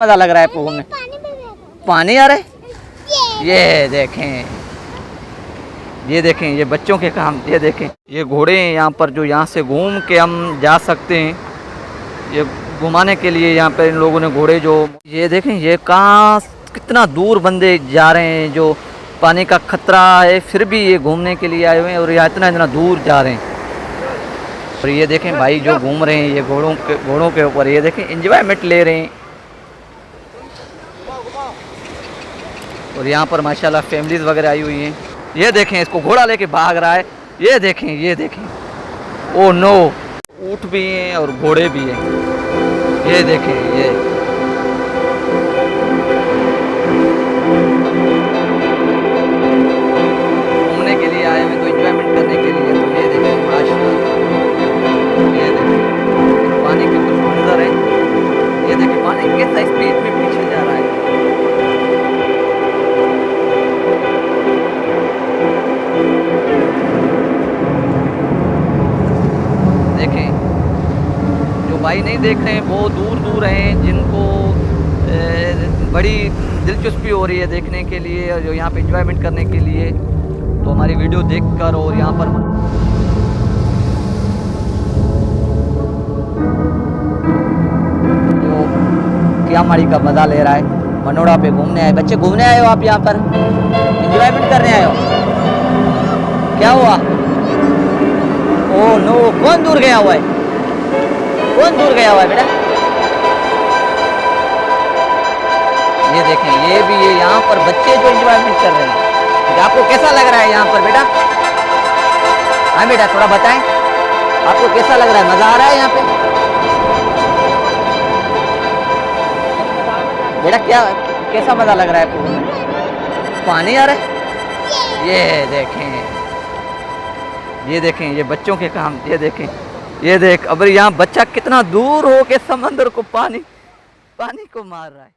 मजा लग रहा है आपको घूमने? पानी आ रहा है। ये देखें ये बच्चों के काम। ये देखें ये घोड़े हैं यहाँ पर, जो यहाँ से घूम के हम जा सकते हैं। ये घुमाने के लिए यहाँ पर इन लोगों ने घोड़े जो, ये देखें ये कहाँ कितना दूर बंदे जा रहे हैं, जो पानी का खतरा है फिर भी ये घूमने के लिए आए हुए हैं और ये इतना दूर जा रहे हैं। और ये देखें भाई जो घूम रहे हैं ये घोड़ों के ऊपर, ये देखें एंजॉयमेंट ले रहे हैं। और यहाँ पर माशाल्लाह फैमिलीज वगैरह आई हुई हैं। ये देखें इसको घोड़ा लेके भाग रहा है। ये देखें ओ नो, ऊँट भी हैं और घोड़े भी हैं। ये देखें ये घूमने के लिए आए हैं, तो एंजॉयमेंट करने के लिए। तो ये देखें माशाल्लाह, ये देखें पानी के कुछ मंजर है। ये देखें पानी कैसा स्पीड में पीछे जा रहा है। देखें जो भाई नहीं देख रहे हैं वो दूर दूर हैं, जिनको बड़ी दिलचस्पी हो रही है देखने के लिए, जो यहाँ पे एंजॉयमेंट करने के लिए, तो हमारी वीडियो देखकर और यहाँ पर जो क्यामाड़ी का मजा ले रहा है। मनोड़ा पे घूमने आए बच्चे, घूमने आए हो आप यहाँ पर, एंजॉयमेंट करने आए हो? क्या हुआ? ओह नो, कौन दूर गया हुआ है? कौन दूर गया हुआ है बेटा? ये देखें ये भी है यहाँ पर बच्चे जो एंजॉयमेंट कर रहे हैं। आपको कैसा लग रहा है यहाँ पर बेटा? हाँ बेटा थोड़ा बताएं, आपको कैसा लग रहा है? मजा आ रहा है यहाँ पे बेटा? क्या कैसा मजा लग रहा है आपको? पानी आ रहा है। ये देखें ये बच्चों के काम। ये देखें ये देख, अब यहाँ बच्चा कितना दूर हो के समंदर को पानी को मार रहा है।